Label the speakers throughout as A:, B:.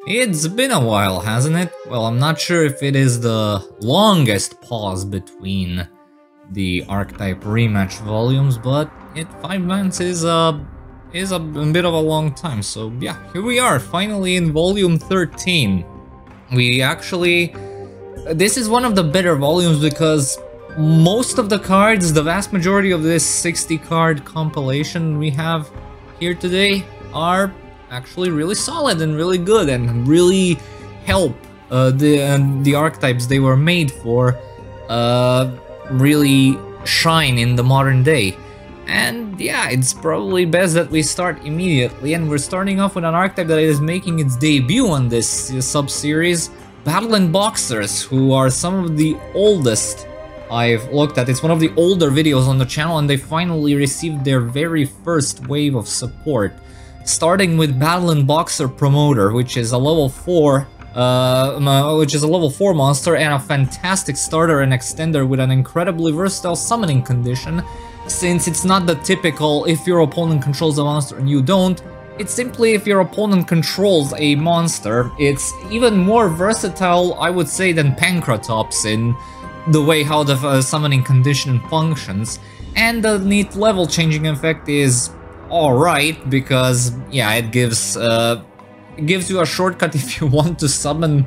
A: It's been a while, hasn't it? Well, I'm not sure if it is the longest pause between the Archetype rematch volumes, but 5 months is a bit of a long time. So yeah, here we are, finally in volume 13. This is one of the better volumes because most of the cards, the vast majority of this 60 card compilation we have here today are actually really solid and really good and really help the archetypes they were made for really shine in the modern day. And yeah, it's probably best that we start immediately, and we're starting off with an archetype that is making its debut on this sub-series, BATTLIN Boxers, who are some of the oldest I've looked at. It's one of the older videos on the channel, and they finally received their very first wave of support. Starting with BATTLIN Boxer Promoter, which is a level 4 monster and a fantastic starter and extender with an incredibly versatile summoning condition, since it's not the typical if your opponent controls a monster and you don't. It's simply if your opponent controls a monster. It's even more versatile, I would say, than Pancratops in the way how the summoning condition functions. And the neat level changing effect is alright, because yeah, it gives you a shortcut if you want to summon,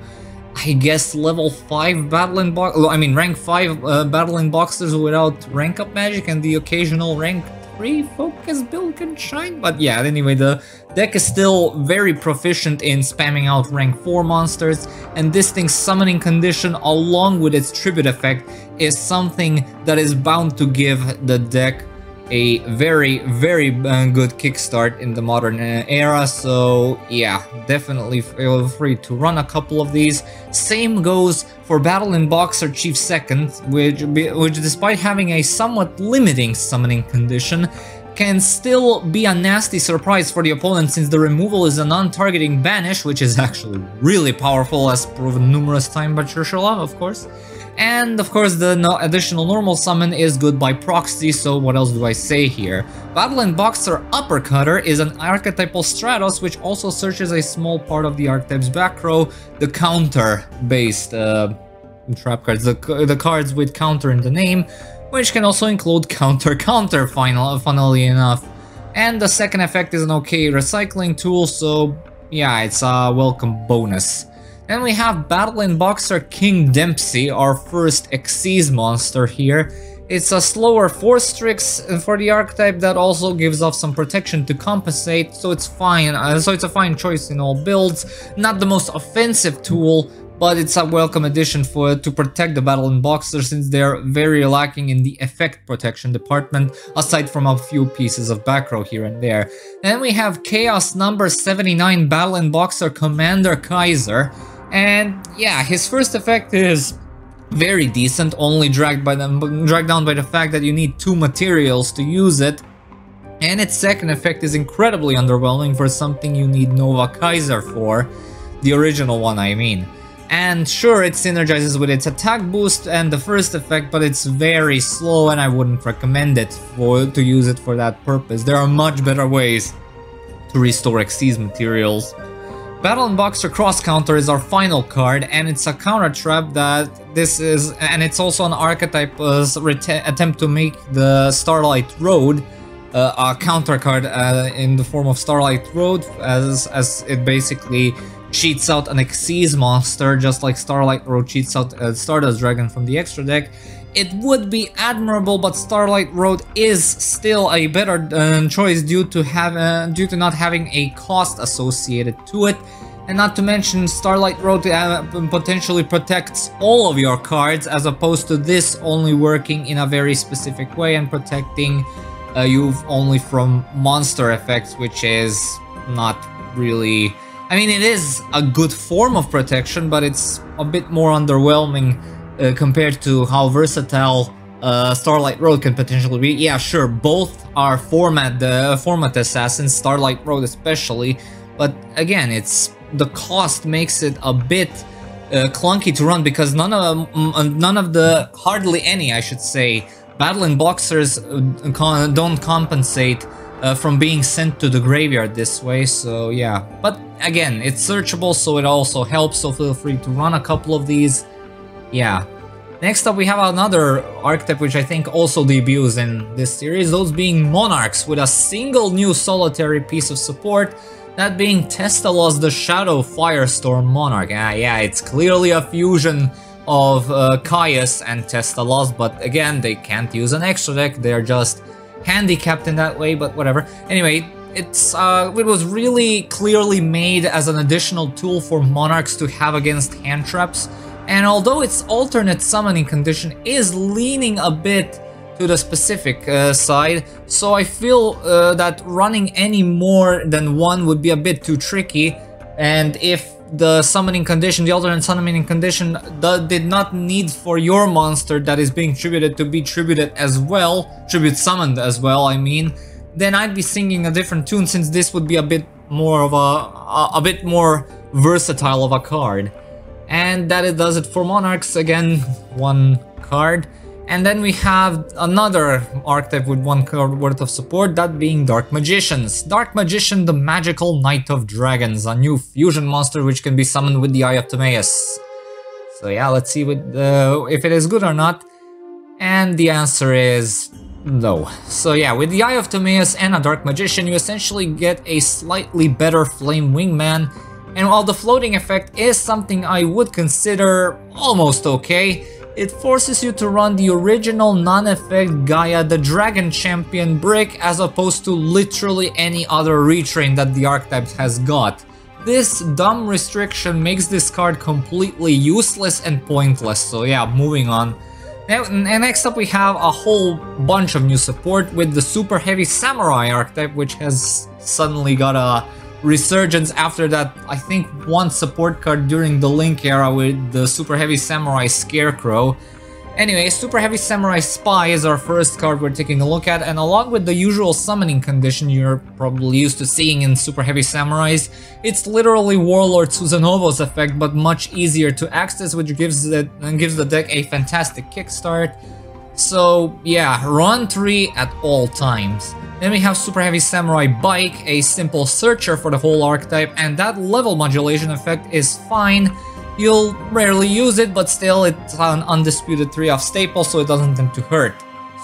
A: I guess, level 5 rank 5 BATTLIN Boxers without rank up magic, and the occasional rank 3 focus build can shine. But yeah, anyway, the deck is still very proficient in spamming out rank 4 monsters, and this thing's summoning condition along with its tribute effect is something that is bound to give the deck a very good kickstart in the modern era. So yeah, definitely feel free to run a couple of these. Same goes for BATTLIN Boxer Chief Second, which despite having a somewhat limiting summoning condition, can still be a nasty surprise for the opponent, since the removal is a non-targeting banish, which is actually really powerful, as proven numerous times by Churchill, of course. And of course, the additional normal summon is good by proxy, so what else do I say here? BATTLIN Boxer UPPERCUTTER is an archetypal Stratos, which also searches a small part of the archetype's back row, the counter-based trap cards, the cards with counter in the name, which can also include counter, funnily enough. And the second effect is an okay recycling tool, so yeah, it's a welcome bonus. Then we have BATTLIN Boxer King Dempsey, our first Xyz monster here. It's a slower Force Strix for the archetype that also gives off some protection to compensate, so it's fine. So it's a fine choice in all builds. Not the most offensive tool, but it's a welcome addition to protect the BATTLIN Boxer, since they're very lacking in the effect protection department, aside from a few pieces of back row here and there. Then we have Chaos number 79 BATTLIN Boxer Commander Kaiser. And yeah, his first effect is very decent, only dragged down by the fact that you need 2 materials to use it. And its second effect is incredibly underwhelming for something you need Nova Kaiser for, the original one I mean. And sure, it synergizes with its attack boost and the first effect, but it's very slow and I wouldn't recommend it to use it for that purpose. There are much better ways to restore Xyz materials. BATTLIN Boxer Cross Counter is our final card, and it's a counter trap and it's also an archetype attempt to make the Starlight Road a counter card in the form of Starlight Road, as it basically cheats out an Xyz monster, just like Starlight Road cheats out Stardust Dragon from the extra deck. It would be admirable, but Starlight Road is still a better choice due to not having a cost associated to it, and not to mention Starlight Road potentially protects all of your cards, as opposed to this only working in a very specific way and protecting you only from monster effects, which is not really. I mean, it is a good form of protection, but it's a bit more underwhelming compared to how versatile Starlight Road can potentially be. Yeah, sure, both are format assassins, Starlight Road especially, but again, the cost makes it a bit clunky to run, because hardly any, I should say, BATTLIN Boxers don't compensate from being sent to the graveyard this way, so yeah. But again, it's searchable, so it also helps, so feel free to run a couple of these. Yeah. Next up we have another archetype which I think also debuts in this series, those being Monarchs, with a single new solitary piece of support, that being Testalos the Shadow Firestorm Monarch. Yeah, it's clearly a fusion of Caius and Testalos, but again, they can't use an extra deck, they're just handicapped in that way, but whatever. Anyway, it was really clearly made as an additional tool for Monarchs to have against hand traps, and although its alternate summoning condition is leaning a bit to the specific side, so I feel that running any more than one would be a bit too tricky, and if the summoning condition, the alternate summoning condition, did not need for your monster that is being tributed to be tributed as well, tribute summoned as well, I mean, then I'd be singing a different tune, since this would be a bit more of a bit more versatile of a card. And that it does it for Monarchs. Again, one card. And then we have another archetype with one card worth of support, that being Dark Magicians. Dark Magician, the Magical Knight of Dragons, a new fusion monster which can be summoned with the Eye of Timaeus. So yeah, let's see if it is good or not. And the answer is no. So yeah, with the Eye of Timaeus and a Dark Magician, you essentially get a slightly better Flame Wingman. And while the floating effect is something I would consider almost okay, it forces you to run the original non-effect Gaia the Dragon Champion brick, as opposed to literally any other retrain that the archetype has got. This dumb restriction makes this card completely useless and pointless, so yeah, moving on. And next up we have a whole bunch of new support with the Super Heavy Samurai archetype, which has suddenly got a resurgence after that, I think, one support card during the Link era with the Super Heavy Samurai Scarecrow. Anyway, Super Heavy Samurai Spy is our first card we're taking a look at, and along with the usual summoning condition you're probably used to seeing in Super Heavy Samurais, it's literally Warlord Susanoo's effect, but much easier to access, which gives the deck a fantastic kickstart. So yeah, run 3 at all times. Then we have Super Heavy Samurai Bike, a simple searcher for the whole archetype, and that level modulation effect is fine. You'll rarely use it, but still it's an undisputed 3-off staple, so it doesn't tend to hurt.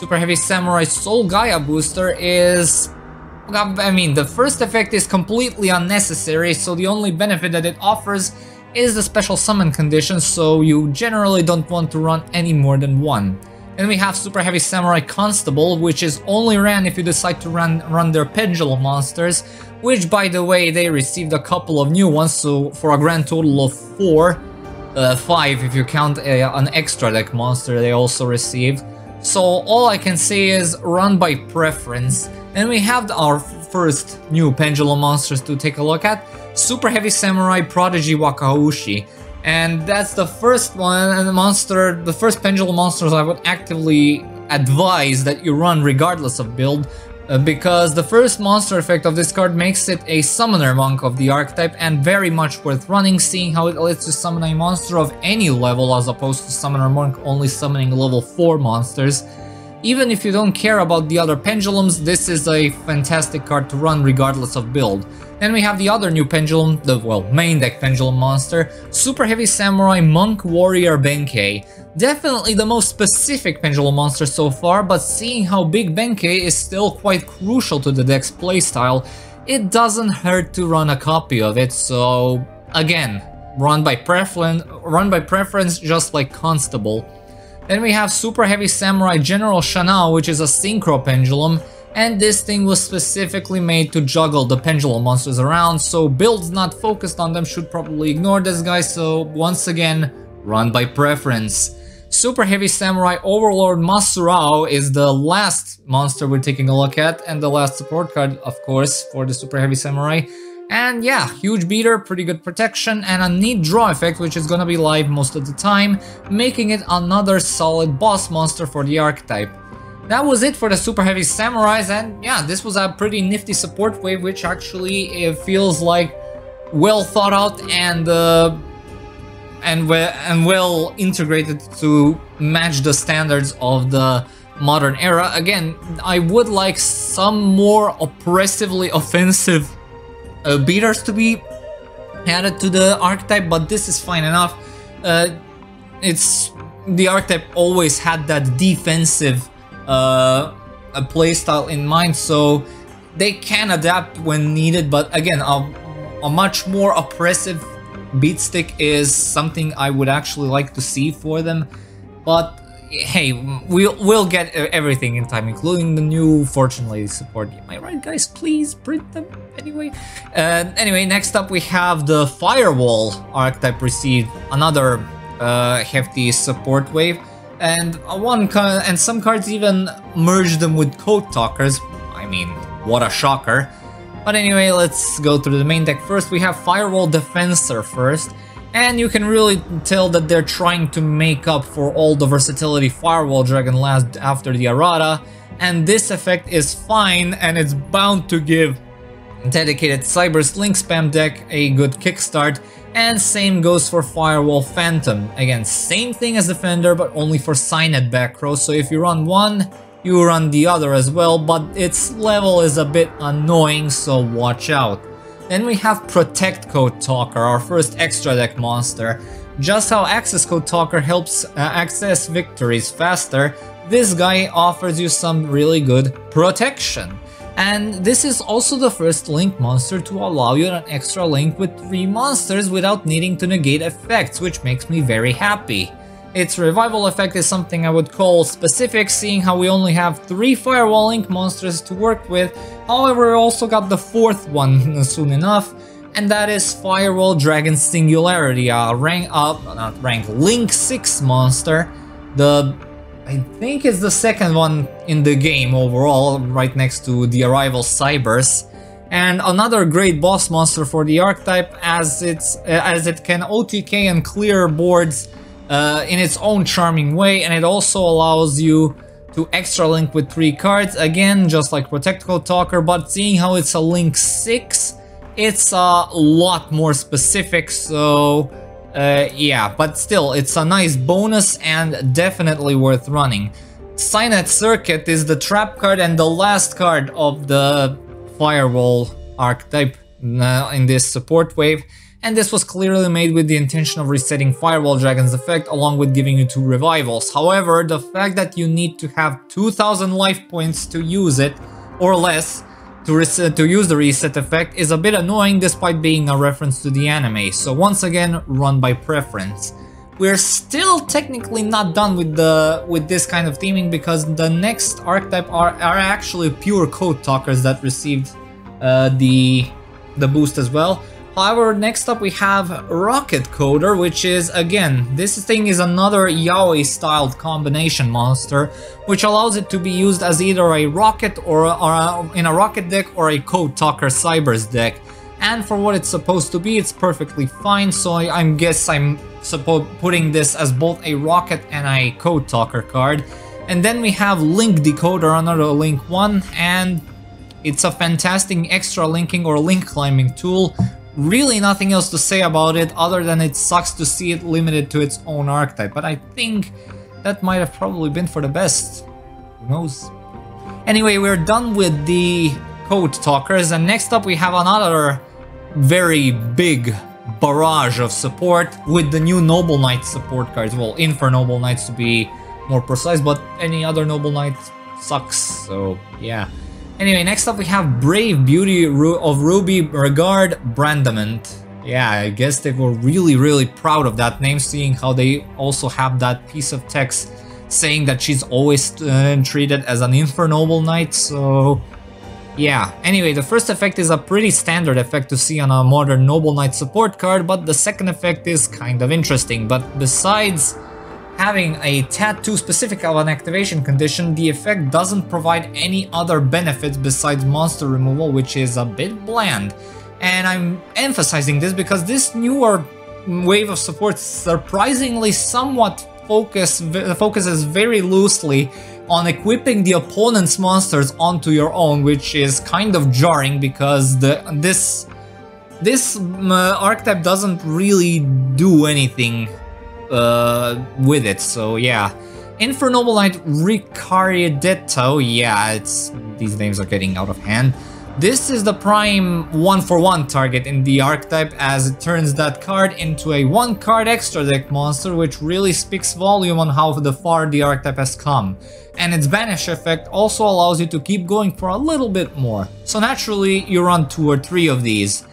A: Super Heavy Samurai Soul Gaia booster is... I mean, the first effect is completely unnecessary, so the only benefit that it offers is the special summon condition, so you generally don't want to run any more than one. Then we have Super Heavy Samurai Constable, which is only ran if you decide to run their Pendulum monsters, which, by the way, they received a couple of new ones, so for a grand total of 5 if you count an extra deck monster they also received. So all I can say is run by preference. And we have our first new Pendulum monsters to take a look at, Super Heavy Samurai Prodigy Wakaushi. And that's the first one, and the first Pendulum monsters I would actively advise that you run regardless of build, because the first monster effect of this card makes it a Summoner Monk of the archetype, and very much worth running, seeing how it lets you summon a monster of any level as opposed to Summoner Monk only summoning level 4 monsters. Even if you don't care about the other Pendulums, this is a fantastic card to run regardless of build. Then we have the other new Pendulum, main deck Pendulum monster, Super Heavy Samurai Monk Warrior Benkei. Definitely the most specific Pendulum monster so far, but seeing how big Benkei is still quite crucial to the deck's playstyle, it doesn't hurt to run a copy of it, so again, run by preference just like Constable. Then we have Super Heavy Samurai General Shanao, which is a Synchro Pendulum, and this thing was specifically made to juggle the Pendulum monsters around, so builds not focused on them should probably ignore this guy, so once again, run by preference. Super Heavy Samurai Overlord Masurao is the last monster we're taking a look at, and the last support card, of course, for the Super Heavy Samurai. And yeah, huge beater, pretty good protection, and a neat draw effect, which is gonna be live most of the time, making it another solid boss monster for the archetype. That was it for the Super Heavy Samurais, and yeah, this was a pretty nifty support wave, which actually feels like well thought out and well integrated to match the standards of the modern era. Again, I would like some more oppressively offensive beaters to be added to the archetype, but this is fine enough. It's the archetype always had that defensive playstyle in mind, so they can adapt when needed. But again, a much more oppressive beatstick is something I would actually like to see for them. But hey, we'll get everything in time, including the new Fortune Lady support. Am I right, guys? Please print them anyway. Anyway, next up we have the Firewall archetype received another hefty support wave, and some cards even merged them with Code Talkers. I mean, what a shocker. But anyway, let's go through the main deck. First, we have Firewall Defensor first. And you can really tell that they're trying to make up for all the versatility Firewall Dragon last after the errata, and this effect is fine, and it's bound to give dedicated Cyber's Link Spam deck a good kickstart, and same goes for Firewall Phantom. Again, same thing as Defender, but only for CYNET back row, so if you run one, you run the other as well, but its level is a bit annoying, so watch out. Then we have PROTECTCODE Talker, our first extra deck monster. Just how Access Code Talker helps access victories faster, this guy offers you some really good protection. And this is also the first link monster to allow you an extra link with 3 monsters without needing to negate effects, which makes me very happy. Its revival effect is something I would call specific, seeing how we only have 3 Firewall Link monsters to work with. However, we also got the 4th one soon enough, and that is Firewall Dragon Singularity, a Link 6 monster. I think it's the 2nd one in the game overall, right next to the Arrival Cybers. And another great boss monster for the archetype, as it can OTK and clear boards in its own charming way, and it also allows you to extra link with 3 cards, again just like PROTECTCODE Talker, but seeing how it's a Link 6, it's a lot more specific, so yeah, but still, it's a nice bonus and definitely worth running. CYNET Circuit is the trap card and the last card of the Firewall archetype in this support wave. And this was clearly made with the intention of resetting Firewall Dragon's effect along with giving you 2 revivals. However, the fact that you need to have 2000 life points to use it, or less, to use the reset effect is a bit annoying despite being a reference to the anime, so once again, run by preference. We're still technically not done with this kind of theming, because the next archetype are actually pure Code Talkers that received the boost as well. However, next up we have ROKKET Coder, which is, again, this thing is another Yaoi-styled combination monster, which allows it to be used as either a Rocket or in a Rocket deck or a Code Talker Cybers deck. And for what it's supposed to be, it's perfectly fine, so I guess I'm putting this as both a Rocket and a Code Talker card. And then we have Link Decoder, another Link 1, and it's a fantastic extra linking or link climbing tool. Really nothing else to say about it other than it sucks to see it limited to its own archetype, but I think that might have probably been for the best. Who knows? Anyway, we're done with the Code Talkers, and next up we have another very big barrage of support with the new Noble Knight support cards. Well, Infer Noble Knights to be more precise, but any other Noble Knight sucks, so yeah. Anyway, next up we have Brave Beauty of Ruby Regard Brandament. Yeah, I guess they were really proud of that name, seeing how they also have that piece of text saying that she's always treated as an Infer Noble Knight, so yeah. Anyway, the first effect is a pretty standard effect to see on a modern Noble Knight support card, but the second effect is kind of interesting. But besides having a tattoo specific of an activation condition, the effect doesn't provide any other benefits besides monster removal, which is a bit bland. And I'm emphasizing this because this newer wave of support surprisingly somewhat focuses very loosely on equipping the opponent's monsters onto your own, which is kind of jarring because this archetype doesn't really do anything with it, so yeah. Infernoble Knight Ricarietto, yeah, these names are getting out of hand. This is the prime 1-for-1 target in the archetype, as it turns that card into a 1-card extra deck monster, which really speaks volume on how far the archetype has come. And its banish effect also allows you to keep going for a little bit more. So naturally, you run 2 or 3 of these.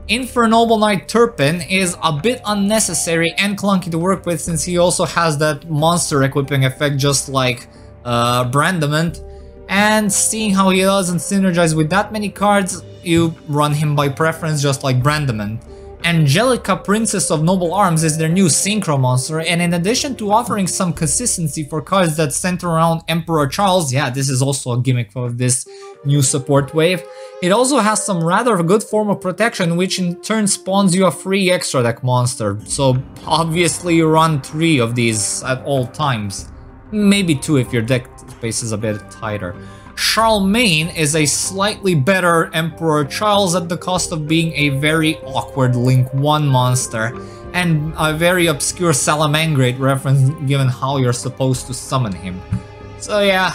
A: Infernoble Knight Turpin is a bit unnecessary and clunky to work with, since he also has that monster equipping effect just like Brandament. And seeing how he doesn't synergize with that many cards, you run him by preference just like Brandament. Angelica, Princess of Noble Arms, is their new synchro monster, and in addition to offering some consistency for cards that center around Emperor Charles, yeah, this is also a gimmick of this new support wave, it also has some rather good form of protection, which in turn spawns you a free extra deck monster. So obviously you run 3 of these at all times. Maybe 2 if your deck space is a bit tighter. Charlemagne is a slightly better Emperor Charles at the cost of being a very awkward Link 1 monster, and a very obscure Salamangreat reference given how you're supposed to summon him. So yeah,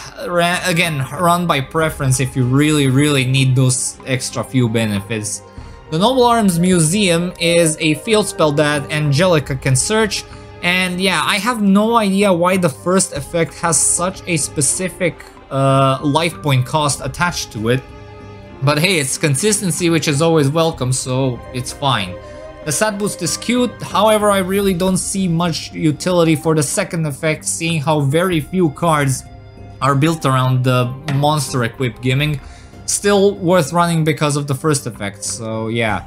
A: again, run by preference if you really need those extra few benefits. The Noble Arms Museum is a field spell that Angelica can search, and yeah, I have no idea why the first effect has such a specific life point cost attached to it, but hey, it's consistency, which is always welcome, so it's fine. The stat boost is cute, however I really don't see much utility for the second effect, seeing how very few cards are built around the monster equip gimmick. Still worth running because of the first effect, so yeah.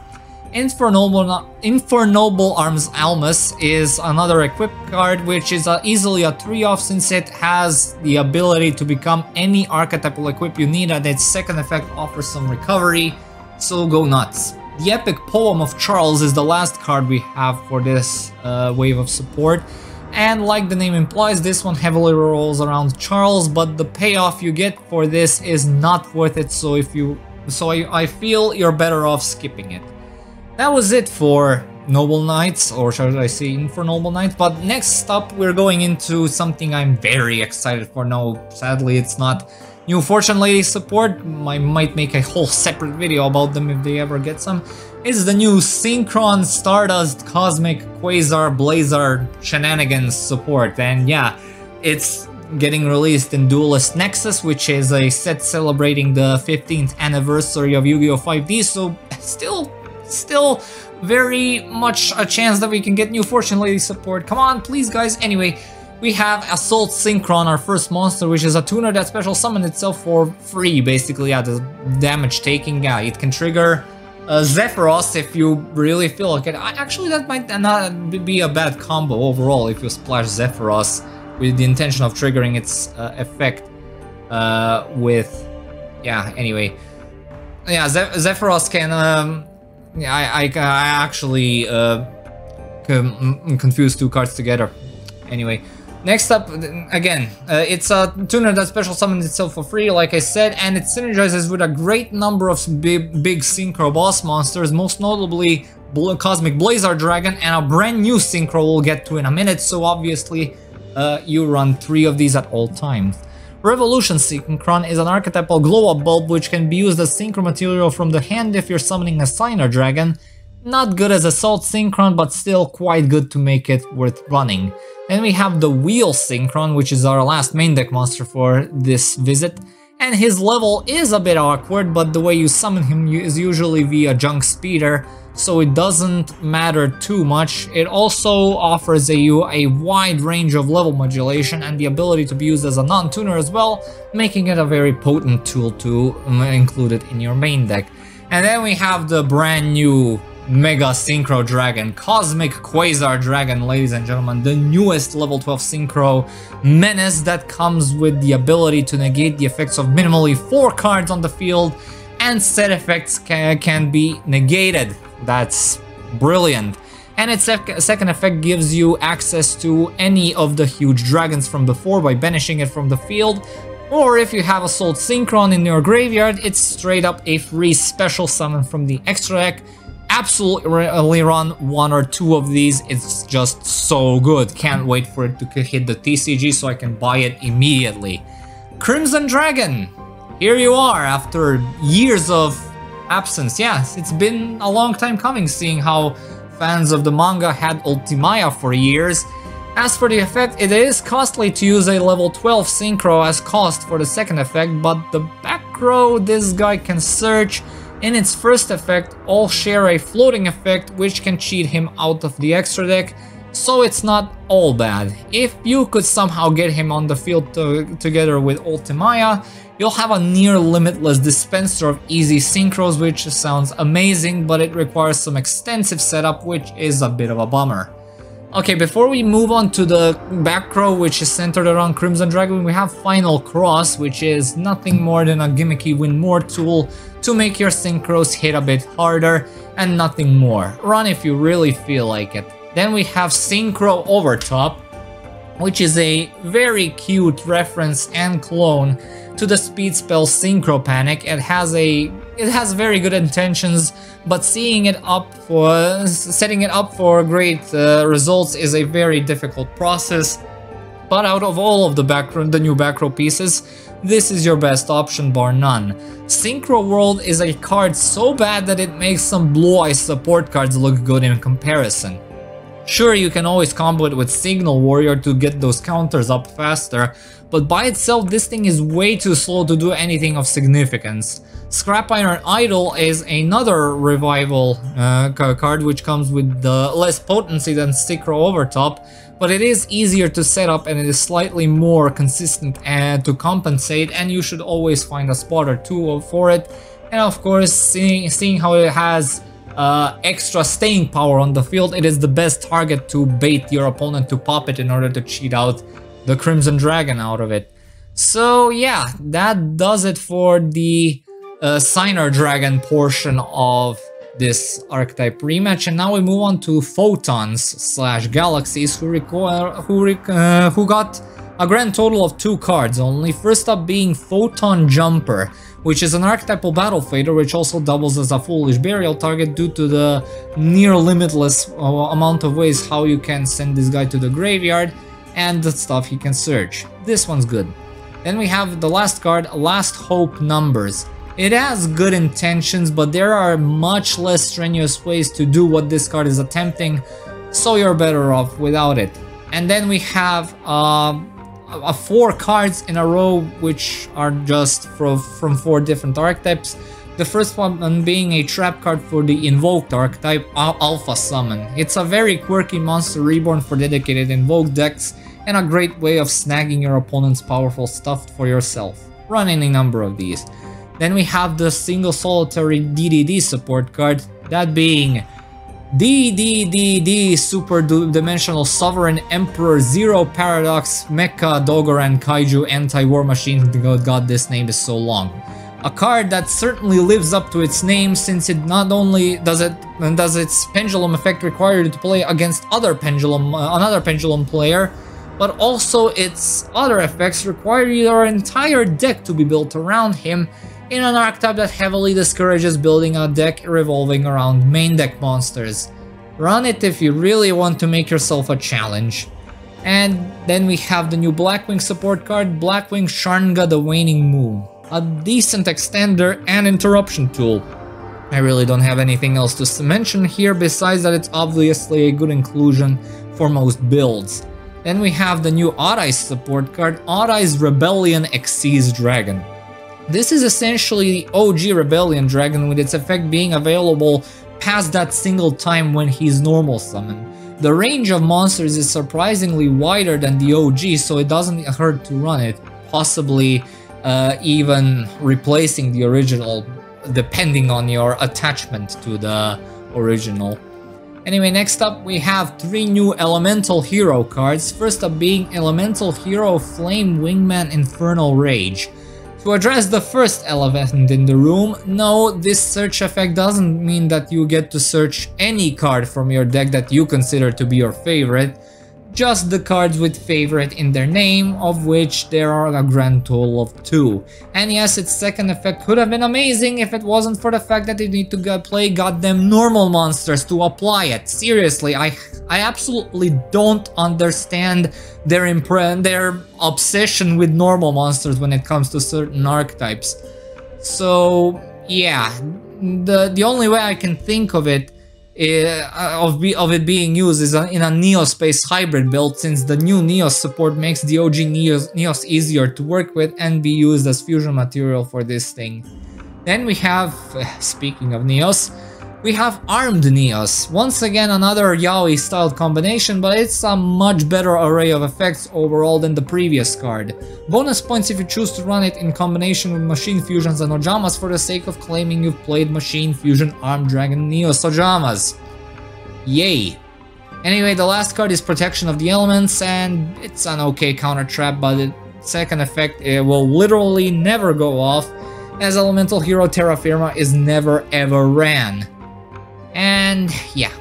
A: Infernoble Arms Almus is another equip card, which is easily a 3-off since it has the ability to become any archetypal equip you need, and its second effect offers some recovery, so go nuts. The Epic Poem of Charles is the last card we have for this wave of support, and like the name implies, this one heavily rolls around Charles, but the payoff you get for this is not worth it, so I feel you're better off skipping it. That was it for Noble Knights, or should I say Infernoble Knights, but next up we're going into something I'm very excited for. No, sadly it's not new Fortune Lady support. I might make a whole separate video about them if they ever get some. It's the new Synchron Stardust Cosmic Quasar Blazar Shenanigans support, and yeah, it's getting released in Duelist Nexus, which is a set celebrating the 15th anniversary of Yu-Gi-Oh! 5D, so still very much a chance that we can get new Fortune Lady support. Come on, please guys. Anyway, we have Assault Synchron, our first monster, which is a tuner that special summons itself for free, basically. Yeah, the damage taking, yeah, it can trigger Zephyros if you really feel like it. Actually, that might not be a bad combo overall if you splash Zephyros with the intention of triggering its effect with, yeah, anyway. Yeah, Zephyros can, yeah, I actually confused 2 cards together. Anyway, next up, again, it's a tuner that special summons itself for free, like I said, and it synergizes with a great number of big synchro boss monsters, most notably Cosmic Blazar Dragon, and a brand new synchro we'll get to in a minute, so obviously you run 3 of these at all times. Revolution Synchron is an archetypal glow-up bulb which can be used as synchro material from the hand if you're summoning a Signer Dragon. Not good as Assault Synchron, but still quite good to make it worth running. Then we have the Wheel Synchron, which is our last main deck monster for this visit. And his level is a bit awkward, but the way you summon him is usually via Junk Speeder, so it doesn't matter too much. It also offers you a wide range of level modulation and the ability to be used as a non-tuner as well, making it a very potent tool to include it in your main deck. And then we have the brand new Mega Synchro Dragon, Cosmic Quasar Dragon, ladies and gentlemen, the newest level 12 Synchro menace that comes with the ability to negate the effects of minimally 4 cards on the field, and set effects can be negated. That's brilliant. And its second effect gives you access to any of the huge dragons from before by banishing it from the field, or if you have Assault Synchron in your graveyard, it's straight up a free special summon from the extra deck, absolutely run one or two of these. It's just so good. Can't wait for it to hit the TCG so I can buy it immediately. Crimson Dragon, here you are after years of absence. Yes, it's been a long time coming, seeing how fans of the manga had Ultimaya for years. As for the effect, it is costly to use a level 12 Synchro as cost for the second effect, but the back row this guy can search. In its first effect, all share a floating effect which can cheat him out of the extra deck, so it's not all bad. If you could somehow get him on the field together with Ultimaya, you'll have a near limitless dispenser of easy synchros, which sounds amazing, but it requires some extensive setup, which is a bit of a bummer. Okay, before we move on to the back row, which is centered around Crimson Dragon, we have Final Cross, which is nothing more than a gimmicky win more tool to make your synchros hit a bit harder, and nothing more. Run if you really feel like it. Then we have Synchro Overtop, which is a very cute reference and clone to the speed spell Synchro Panic. It has very good intentions, but setting it up for great results is a very difficult process. But out of all of the new back row pieces, this is your best option, bar none. Synchro World is a card so bad that it makes some Blue Eye support cards look good in comparison. Sure, you can always combo it with Signal Warrior to get those counters up faster, but by itself this thing is way too slow to do anything of significance. Scrap Iron Idol is another revival card which comes with less potency than Synchro Overtop, but it is easier to set up and it is slightly more consistent to compensate, and you should always find a spot or two for it. And of course, seeing how it has extra staying power on the field, it is the best target to bait your opponent to pop it in order to cheat out the Crimson Dragon out of it. So yeah, that does it for the Signer Dragon portion of this archetype rematch, and now we move on to Photons / Galaxies, who got a grand total of 2 cards only. First up being Photon Jumper, which is an archetypal battle fader which also doubles as a foolish burial target due to the near limitless amount of ways how you can send this guy to the graveyard and the stuff he can search. This one's good. Then we have the last card, Last Hope Numbers. It has good intentions, but there are much less strenuous ways to do what this card is attempting, so you're better off without it. And then we have 4 cards in a row which are just from 4 different archetypes. The first one being a trap card for the invoked archetype, Alpha Summon. It's a very quirky monster reborn for dedicated invoked decks and a great way of snagging your opponent's powerful stuff for yourself. Run any number of these. Then we have the single solitary DDD support card, that being DDDD Super Dimensional Sovereign Emperor Zero Paradox Mecha Dogoran Kaiju Anti-War Machine. God, this name is so long. A card that certainly lives up to its name, since it not only does its pendulum effect require you to play against another pendulum player, but also its other effects require your entire deck to be built around him, in an archetype that heavily discourages building a deck revolving around main deck monsters. Run it if you really want to make yourself a challenge. And then we have the new Blackwing support card, Blackwing Sharnga the Waning Moon. A decent extender and interruption tool. I really don't have anything else to mention here besides that it's obviously a good inclusion for most builds. Then we have the new Odd Eyes support card, Odd Eyes Rebellion Xyz Dragon. This is essentially the OG Rebellion Dragon, with its effect being available past that single time when he's normal summon. The range of monsters is surprisingly wider than the OG, so it doesn't hurt to run it, possibly even replacing the original, depending on your attachment to the original. Anyway, next up we have 3 new Elemental Hero cards, first up being Elemental Hero Flame Wingman Infernal Rage. To address the first elephant in the room, no, this search effect doesn't mean that you get to search any card from your deck that you consider to be your favorite. just the cards with favorite in their name, of which there are a grand total of 2. And yes, its second effect could have been amazing if it wasn't for the fact that you need to play goddamn normal monsters to apply it. Seriously, I absolutely don't understand their obsession with normal monsters when it comes to certain archetypes. So yeah, the only way I can think of it of it being used is in a Neos-based hybrid build, since the new Neos support makes the OG Neos easier to work with and be used as fusion material for this thing. Then we have, speaking of Neos, we have Armed Neos. Once again, another yaoi styled combination, but it's a much better array of effects overall than the previous card. Bonus points if you choose to run it in combination with Machine Fusions and Ojamas for the sake of claiming you've played Machine Fusion Armed Dragon Neos Ojamas. Yay! Anyway, the last card is Protection of the Elements, and it's an okay counter trap, but its second effect will literally never go off, as Elemental Hero Terra Firma is never ever ran. And yeah.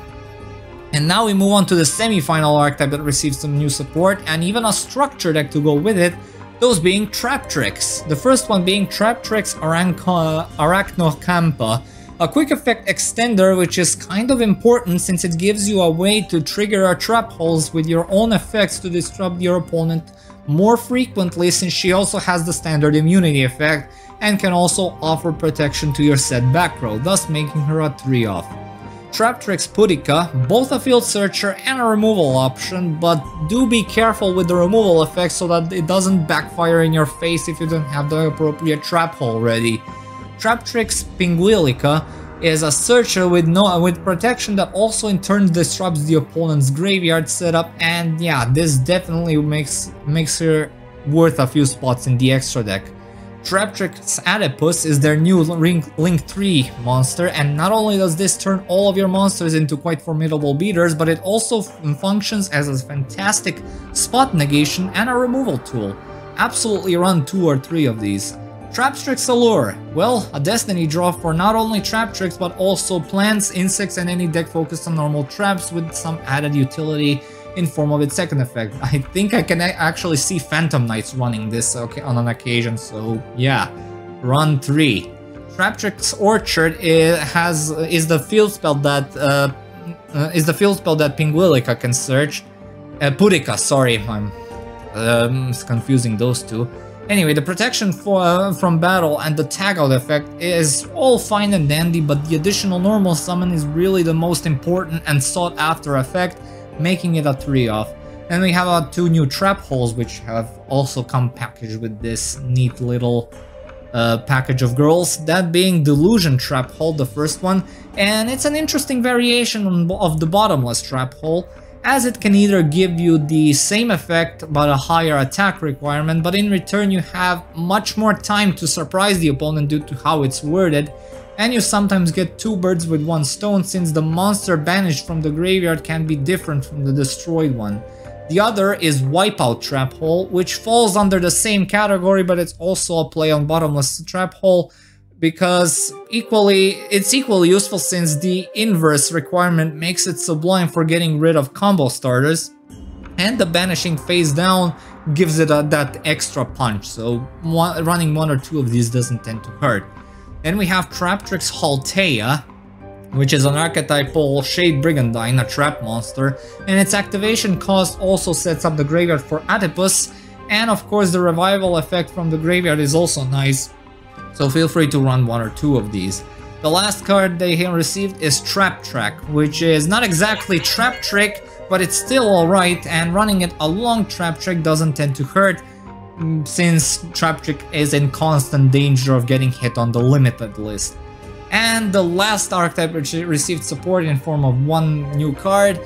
A: And now we move on to the semi-final archetype that receives some new support and even a structure deck to go with it, those being TRAPTRIX. The first one being TRAPTRIX Arachnocampa, a quick effect extender which is kind of important since it gives you a way to trigger our trap holes with your own effects to disrupt your opponent more frequently, since she also has the standard immunity effect and can also offer protection to your set back row, thus making her a 3-off. TRAPTRIX Pudica, both a field searcher and a removal option, but do be careful with the removal effect so that it doesn't backfire in your face if you don't have the appropriate trap hole ready. TRAPTRIX Pinguicula is a searcher with protection that also in turn disrupts the opponent's graveyard setup, and yeah, this definitely makes her worth a few spots in the extra deck. TRAPTRIX Adipus is their new Link 3 monster, and not only does this turn all of your monsters into quite formidable beaters, but it also functions as a fantastic spot negation and a removal tool. Absolutely run 2 or 3 of these. TRAPTRIX Allure, well, a destiny draw for not only TRAPTRIX but also plants, insects, and any deck focused on normal traps with some added utility in form of its second effect. I think I can actually see Phantom Knights running this on an occasion, so yeah, run 3. TRAPTRIX Orchard is the field spell that Pinguicula can search. Pudica, sorry, I'm confusing those two. Anyway, the protection from battle and the tag out effect is all fine and dandy, but the additional normal summon is really the most important and sought after effect, making it a 3-off. Then we have 2 new trap holes which have also come packaged with this neat little package of girls, that being Delusion trap hole, the first one, and it's an interesting variation of the bottomless trap hole, as it can either give you the same effect but a higher attack requirement, but in return you have much more time to surprise the opponent due to how it's worded, and you sometimes get 2 birds with 1 stone since the monster banished from the graveyard can be different from the destroyed one. The other is Wipeout Trap Hole, which falls under the same category, but it's also a play on Bottomless Trap Hole, because it's equally useful since the inverse requirement makes it sublime for getting rid of combo starters, and the banishing face down gives it that extra punch, so running 1 or 2 of these doesn't tend to hurt. Then we have TRAPTRIX Haltea, which is an archetypal Shade Brigandine, a trap monster, and its activation cost also sets up the graveyard for Adipus, and of course the revival effect from the graveyard is also nice, so feel free to run 1 or 2 of these. The last card they have received is Trap Track, which is not exactly Trap Trick, but it's still alright, and running it along Trap Trick doesn't tend to hurt, since TRAPTRIX is in constant danger of getting hit on the limited list. And the last archetype which received support in form of 1 new card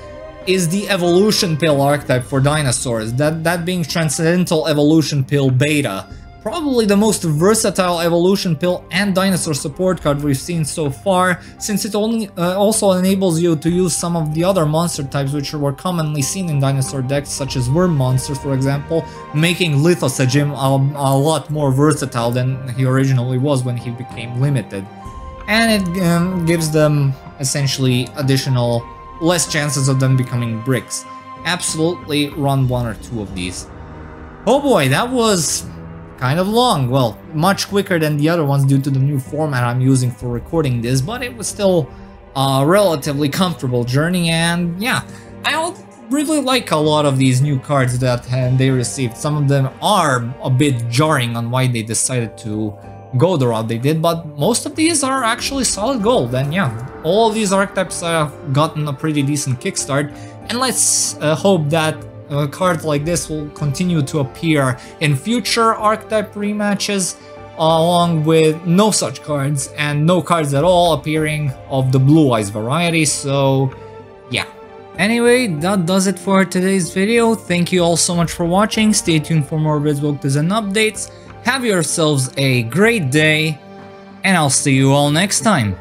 A: is the Evolution Pill archetype for dinosaurs, that being Transcendental Evolution Pill Beta. Probably the most versatile Evolution Pill and dinosaur support card we've seen so far, since it also enables you to use some of the other monster types which were commonly seen in dinosaur decks, such as worm monsters for example, making Lithosejim a lot more versatile than he originally was when he became limited. And it gives them essentially less chances of them becoming bricks. absolutely run 1 or 2 of these. Oh boy, that was kind of long. Well, much quicker than the other ones due to the new format I'm using for recording this, but it was still a relatively comfortable journey. And yeah, I really like a lot of these new cards that they received. Some of them are a bit jarring on why they decided to go the route they did, but most of these are actually solid gold. And yeah, all of these archetypes have gotten a pretty decent kickstart, and let's hope that cards like this will continue to appear in future archetype rematches, along with no such cards and no cards at all appearing of the Blue Eyes variety. So yeah. Anyway, that does it for today's video. Thank you all so much for watching. Stay tuned for more BlitzBookers and updates. Have yourselves a great day, and I'll see you all next time.